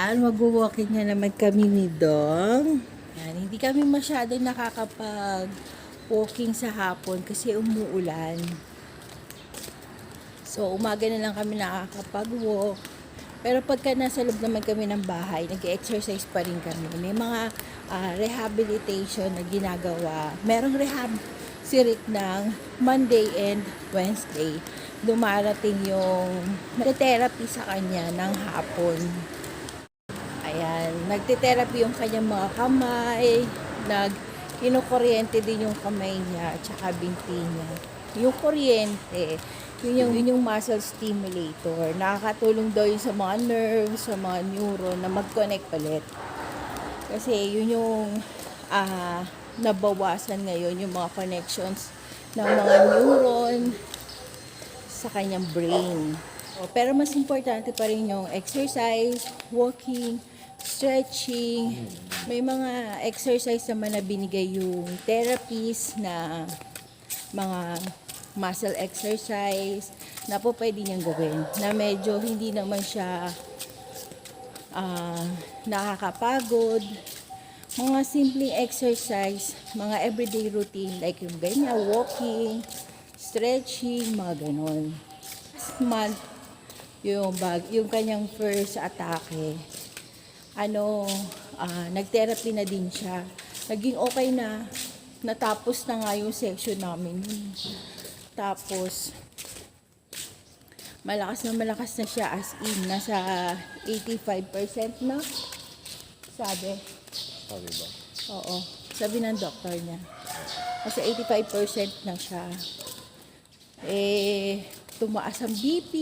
Ayan, mag-walking na naman kami ni Dong. Ayan, hindi kami masyado nakakapag-walking sa hapon kasi umuulan. So, umaga na lang kami nakakapag-walk. Pero pagka nasa loob naman kami ng bahay, nag-exercise pa rin kami. May mga rehabilitation na ginagawa. Merong rehab si Rick ng Monday and Wednesday. Dumarating yung therapy sa kanya ng hapon. Ayan, nagte-therapy yung kanyang mga kamay, kinukuryente din yung kamay niya at saka binti niya. Yung kuryente, yun yung muscle stimulator. Nakakatulong daw yun sa mga nerves, sa mga neuron na mag-connect ulit. Kasi yun yung nabawasan ngayon yung mga connections ng mga neuron sa kanyang brain. Pero mas importante pa rin yung exercise, walking, stretching. May mga exercise naman na binigay yung therapies na mga muscle exercise na po pwede niyang gawin. Na medyo hindi naman siya nakakapagod. Mga simpleng exercise, mga everyday routine like yung ganyan, walking, stretching, mga ganon. Last month, yung kanyang first atake, nag-therapy na din siya. Naging okay na. Natapos na nga yung session namin. Tapos, malakas na siya as in. Nasa 85% na. Sabi. Sabi ba? Oo. Sabi ng doktor niya. Nasa 85% na siya. Tumaas ang BP.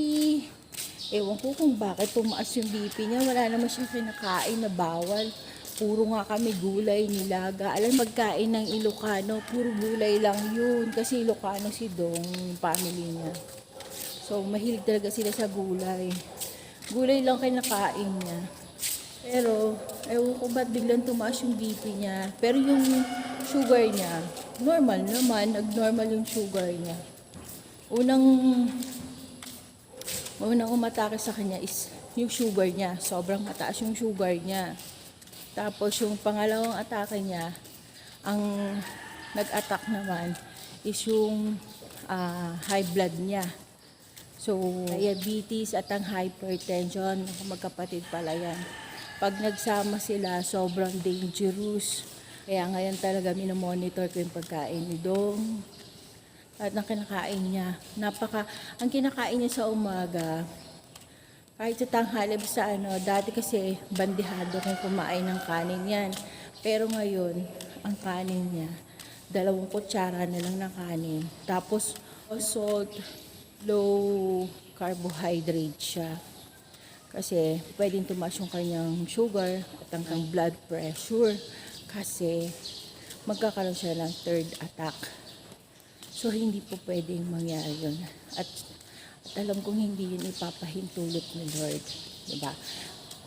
Ewan ko kung bakit tumaas yung BP niya. Wala naman siya kinakain na bawal. Puro nga kami gulay, nilaga. Alam, magkain ng Ilocano, puro gulay lang yun. Kasi Ilocano si Dong, family niya. So, mahilig talaga sila sa gulay. Gulay lang kinakain niya. Pero, ewan ko ba't biglang tumaas yung BP niya. Pero yung sugar niya, normal naman. Nag-normal yung sugar niya. Unang umatake sa kanya is yung sugar niya. Sobrang mataas yung sugar niya. Tapos yung pangalawang atake niya, ang nag-attack naman is yung high blood niya. So, diabetes at ang hypertension, magkapatid pala yan. Pag nagsama sila, sobrang dangerous. Kaya ngayon talaga minomonitor ko yung pagkain ni Dong. At ang kinakain niya, ang kinakain niya sa umaga, kahit sa tanghali sa dati kasi bandihado kung kumain ng kanin yan. Pero ngayon, ang kanin niya, 2 kutsara na lang ng kanin. Tapos, salt, low carbohydrate siya. Kasi pwedeng tumaas yung kanyang sugar at ang blood pressure. Kasi magkakaroon siya ng third attack. So, hindi po pwedeng mangyari yun. At alam kong hindi yun ipapahintulot ni Lord. Diba?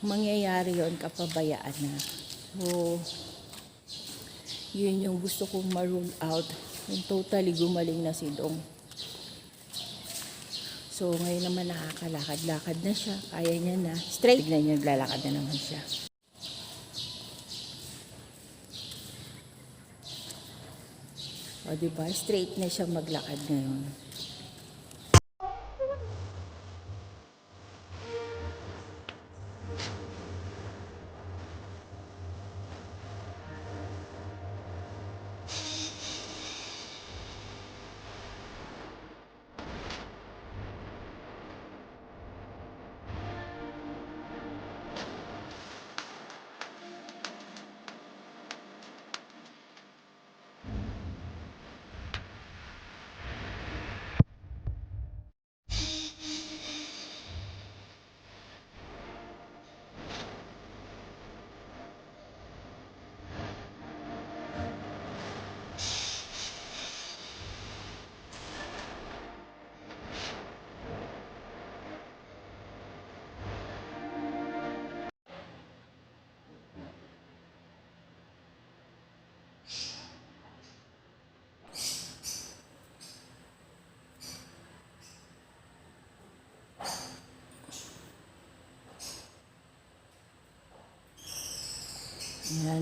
Mangyayari yun kapabayaan na. So, yun yung gusto kong ma-rule out. Yung totally gumaling na si Dong. So, ngayon naman nakakalakad-lakad na siya. Kaya niya na. Straight. Tignan niyo, naglalakad na naman siya. O, diba? Straight na siya maglakad ngayon.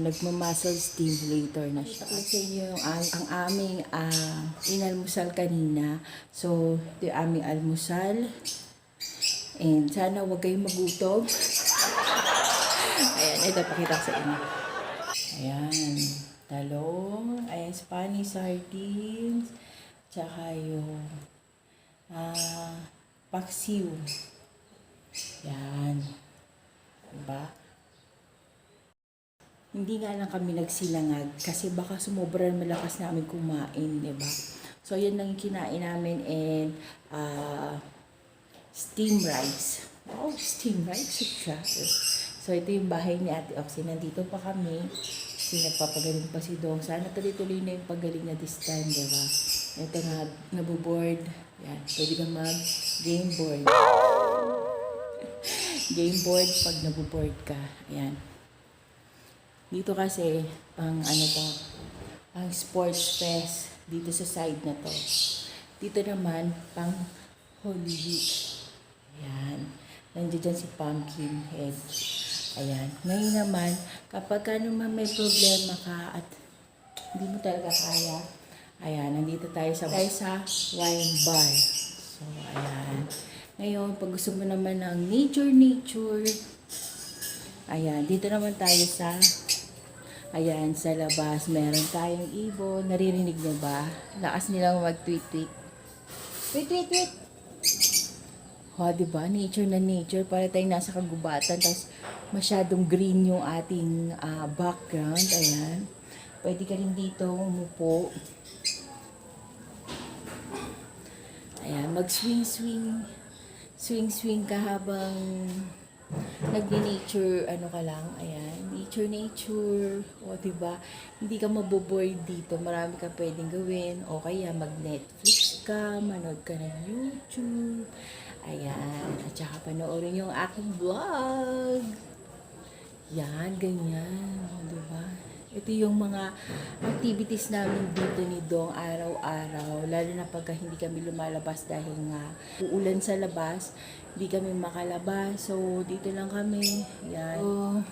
nagma-muscle stimulator na siya. Ito sa inyo yung ang aming inalmusal kanina. So, ito yung aming almusal. And sana huwag kayong magutom. Ayan, ito pakita ko sa inyo. Ayan, talong, ayan, Spanish sardines, tsaka yung paksiw. Yan. Diba? Hindi nga lang kami nagsilangag kasi baka sumobra malakas namin kumain, diba? So, yan lang yung kinain namin and steam rice. Oh, steam rice siya. So, ito yung bahay ni Ate Oxy. Nandito pa kami. Kasi nagpapagaling pa si Dong. Sana tuloy-tuloy na yung pagaling na this time, diba? Ito nga, nabuboard. Yan, pwede ka mag-game board. Game board pag nabuboard ka. Ayan. Dito kasi, pang pang sports fest. Dito sa side na to. Dito naman, pang Holy Week. Ayan. Nandiyan dyan si Pumpkinhead. Ayan. Ngayon naman, kapag naman may problema ka at hindi mo talaga kaya, ayan, nandito tayo sa wine bar. So, ayan. Ngayon, pag gusto mo naman ng nature, ayan, dito naman tayo sa, ayan, sa labas. Meron tayong ibon. Naririnig niyo ba? Lakas nilang mag-tweet-tweet. Tweet! O, diba? Nature na nature. Para tayong nasa kagubatan. Tapos, masyadong green yung ating background. Ayan. Pwede ka rin dito umupo. Ayan. Mag-swing ka habang nag-nature, ka lang. Ayan. Nature. O, diba? Hindi ka maboboard dito. Marami ka pwedeng gawin. O kaya mag-Netflix ka. Manood ka ng YouTube. Ayan. At saka panoorin yung aking vlog. Yan, ganyan. O, diba? Ito yung mga activities namin dito ni Dong araw-araw. Lalo na pagka hindi kami lumalabas dahil nga uulan sa labas. Hindi kami makalabas. So, dito lang kami. Yan. So,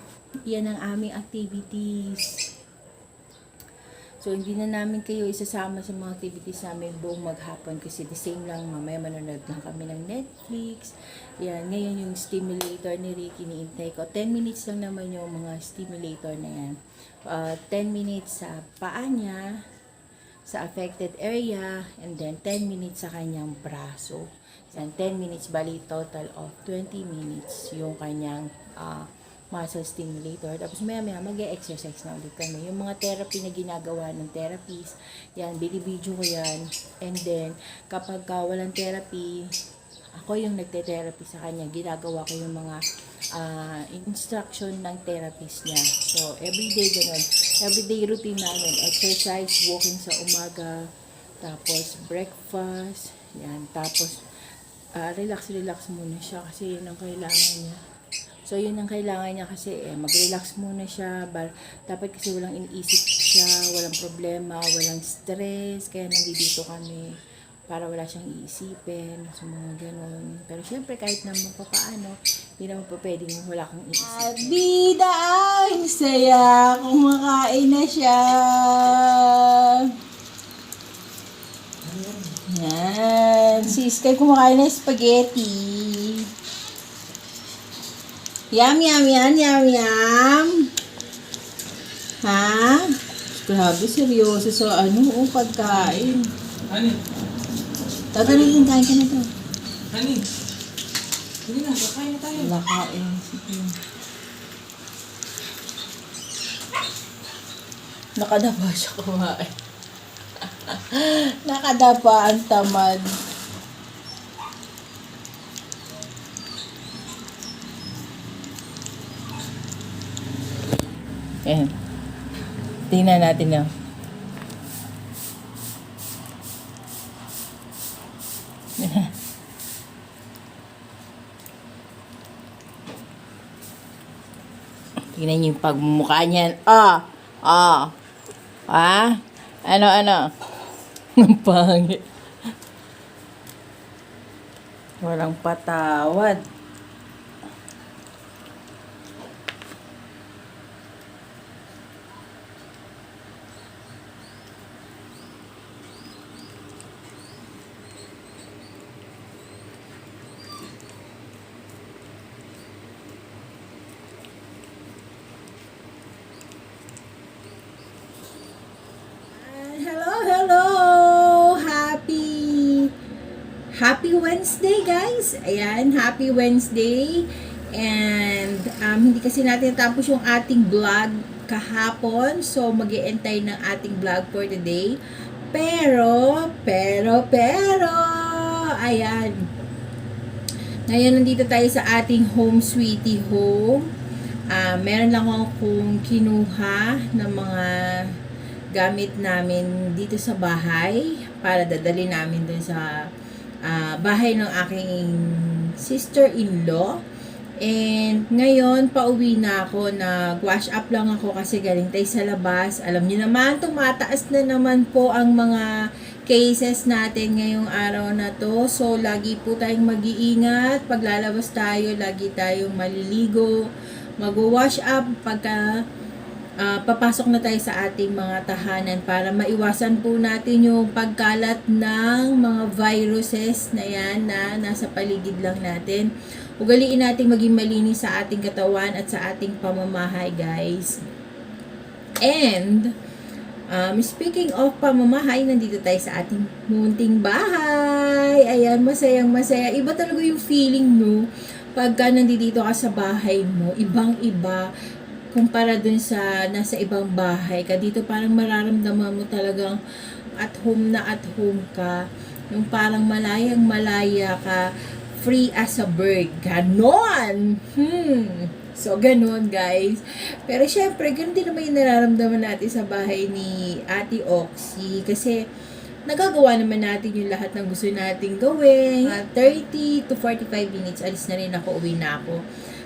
yan ang aming activities. So, hindi na namin kayo isasama sa mga activities namin buong maghapon kasi the same lang, mamaya manonood lang kami ng Netflix. Yan, ngayon yung stimulator ni Ricky, niintay ko. 10 minutes lang naman yung mga stimulator na yan. 10 minutes sa paa niya, sa affected area, and then 10 minutes sa kanyang braso. Yan, 10 minutes, bali total of 20 minutes yung kanyang muscle stimulator. Tapos maya mag-e-exercise na ulit kami. Yung mga therapy na ginagawa ng therapies, yan, binibidyo ko yan. And then, kapag walang therapy, ako yung nagte-therapy sa kanya. Ginagawa ko yung mga instruction ng therapist niya. So, everyday ganun. Everyday routine namin. Exercise, walking sa umaga, tapos breakfast, yan. Tapos, relax muna siya kasi yun ang kailangan niya. So, yun ang kailangan niya kasi mag-relax muna siya. Dapat kasi walang iniisip siya, walang problema, walang stress. Kaya nandito kami para wala siyang iisipin. So, mga ganun. Pero syempre, kahit naman papaano, hindi naman pa pwedeng wala kang iisipin. Bida ang saya, kumakain na siya. Yan. Si Sky kumakain na spaghetti. Yum. Ha? Grabe, seryoso sa pagkain. Honey, Tatanungin, kain ka na to. honey. Sige na, kakain na tayo. Lakain. Sige. Nakadapa siya kumain. Nakadapa ang tamad. Ayan. Tingnan natin na. Tingnan niyo yung pagmumukha niyan. Ano? Ang pangit. Walang patawad. happy Wednesday guys! Ayan, happy Wednesday! And hindi kasi natin natapos yung ating vlog kahapon. So, mag-i-entay ng ating vlog for today. Pero, ayan. Ngayon, nandito tayo sa ating home sweetie home. Meron lang akong kinuha ng mga gamit namin dito sa bahay para dadali namin dun sa bahay ng aking sister-in-law. And ngayon, pauwi na ako. Nag-wash up lang ako kasi galing tayo sa labas. Alam niyo naman, tumataas na naman po ang mga cases natin ngayong araw na to. So, lagi po tayong mag-iingat. Pag lalabas tayo, lagi tayong maliligo. Mag-wash up pagka papasok na tayo sa ating mga tahanan para maiwasan po natin yung pagkalat ng mga viruses na yan na nasa paligid lang natin. Ugaliin natin maging malinis sa ating katawan at sa ating pamamahay, guys. And, speaking of pamamahay, nandito tayo sa ating munting bahay. Ayan, masayang masaya. Iba talaga yung feeling mo pagka nandito ka sa bahay mo. Ibang-iba kumpara dun sa nasa ibang bahay ka. Dito parang mararamdaman mo talagang at home ka. Yung parang malayang malaya ka. Free as a bird. Ganon! So, ganon guys. Pero syempre, ganun din naman yung nararamdaman natin sa bahay ni Ate Oxy. Kasi, nagagawa naman natin yung lahat ng gusto natin gawin. 30 to 45 minutes, alis na rin ako, uwi na ako.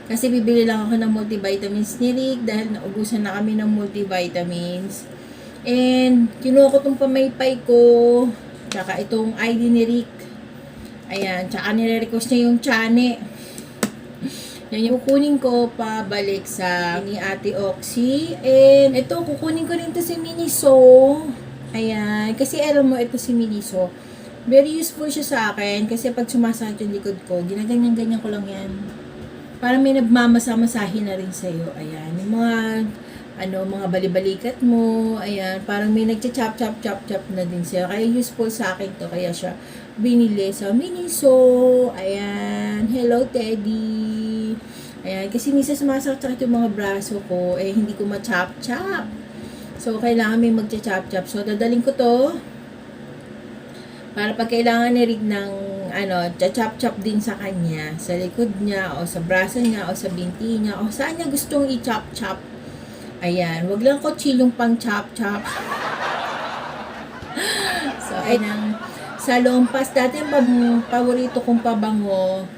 Kasi bibili lang ako ng multivitamins ni Rick dahil naubusan na kami ng multivitamins. And, kinuha ko itong pamaypay ko. Tsaka itong ID ni Rick. Ayan, tsaka nire-request niya yung Chane. Yan yung kukunin ko pabalik sa ni Ate Oxy. And ito, kukunin ko rin to si Miniso. Ayan, kasi alam mo, ito si Miniso. Very useful siya sa akin kasi pag sumasakit yung likod ko, ginaganyan-ganyan ko lang yan. Parang may nagmamasa-masahin na rin sa'yo. Ayan, yung mga mga balibalikat mo, ayan, parang may nagcha-chop-chop-chop-chop na din siya. Kaya useful sa akin to, kaya siya binili sa Miniso. Ayan, hello Teddy. Ayan, kasi minsan sumasakit yung mga braso ko, hindi ko ma-chop-chop. So, kailangan may magcha-chop-chop. So, dadaling ko to para pag kailangan ni Rick ng cha-chop-chop din sa kanya, sa likod niya, o sa braso niya, o sa binti niya, o saan niya gustong i-chop-chop. Ayan, wag lang kutsilong pang chop-chop. So, ayan, sa Lompas, dati ang paborito kong pabango,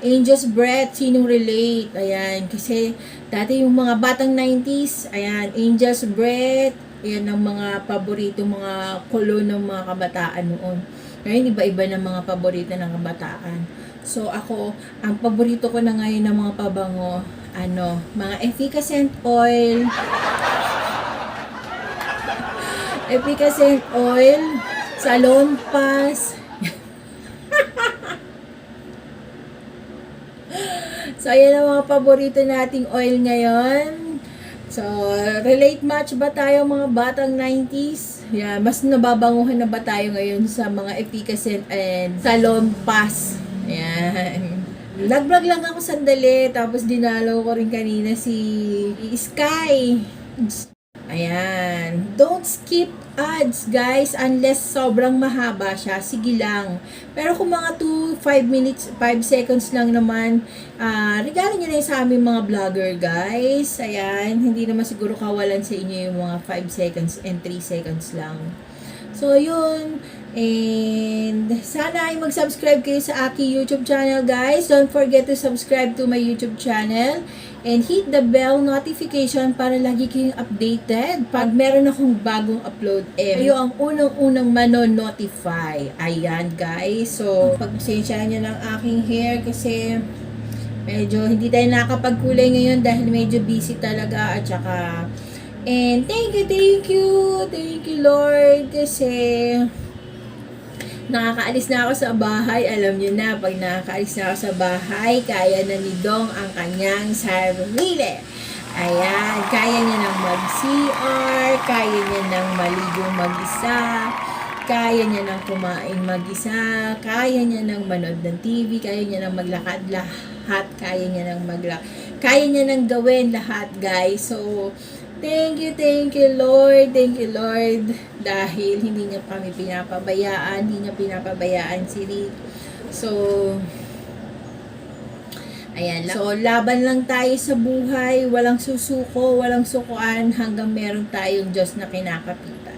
Angel's Breath, sinong relate? Ayan, kasi dati yung mga batang 90s, ayan, Angel's Breath, ayan ang mga paborito, mga kolon ng mga kabataan noon. Ngayon, iba-iba ng mga paborito ng kabataan. So, ako, ang paborito ko na ngayon ng mga pabango, mga efficacent oil. Efficacent oil, Salon Pass. So, ayan ang mga paborito nating oil ngayon. So, relate match ba tayo mga batang 90s? Yeah, mas nababanguhan na ba tayo ngayon sa mga efficacent and Salon Pass? Ayan. Nag-vlog lang ako sandali, tapos dinalaw ko rin kanina si Sky. Ayan. Don't skip ads, guys, unless sobrang mahaba siya. Sige lang. Pero kung mga 5 seconds lang naman, regalo nyo na yun sa aming mga vlogger, guys. Ayan. Hindi naman siguro kawalan sa inyo yung mga 5 seconds and 3 seconds lang. So, yun. And sana ay mag-subscribe kayo sa aking YouTube channel, guys. Don't forget to subscribe to my YouTube channel. And hit the bell notification para lagi kayong updated pag meron akong bagong upload. Kayo ang unang-unang mano-notify. Ayan, guys. So, pag-pasensyahan nyo ng aking hair kasi medyo hindi tayo nakakapagkulay ngayon dahil medyo busy talaga. At saka, and thank you, Lord. Kasi nakakaalis na ako sa bahay. Alam niyo na, pag nakakaalis na ako sa bahay, kaya na ni Dong ang kanyang sarili. Ayan, kaya niya nang mag-CR, kaya niya nang maligo mag-isa. kaya niya nang kumain mag-isa, kaya niya nang manood ng TV, kaya niya nang maglakad lahat, kaya niya nang gawin lahat, guys. So, thank you, Lord. Thank you, Lord. Dahil hindi niya kami pinapabayaan, hindi niya pinapabayaan si Rick. So, ayan lang. So, laban lang tayo sa buhay. Walang susuko, walang sukuan hanggang meron tayong Diyos na kinakapitan.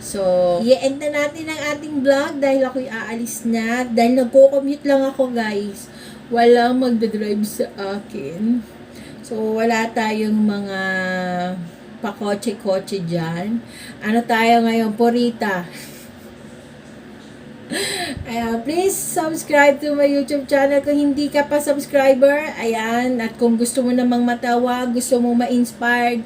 So, i-end na natin ang ating vlog dahil ako'y aalis na. Dahil nagko-commute lang ako, guys. Walang magdadrive sa akin. So, wala tayong mga pakotse-kotse dyan. Ano tayo ngayon? Porita. Ayan, please subscribe to my YouTube channel kung hindi ka pa subscriber. Ayan, at kung gusto mo namang matawa, gusto mo ma-inspired,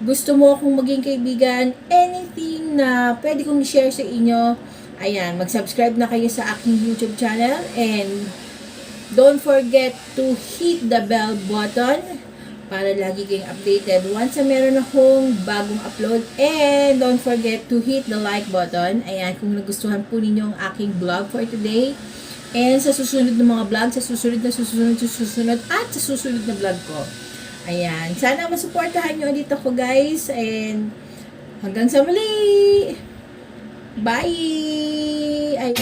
gusto mo akong maging kaibigan, anything na pwede kong i-share sa inyo, ayan, mag-subscribe na kayo sa aking YouTube channel. And don't forget to hit the bell button para lagi kayong updated once na meron akong bagong upload. And don't forget to hit the like button. Ayan, kung nagustuhan po ninyo ang aking vlog for today. And sa susunod na mga vlog, sa susunod at sa susunod na vlog ko. Ayan, sana masuportahan nyo ulit ako, guys. And hanggang sa muli! Bye! Ay.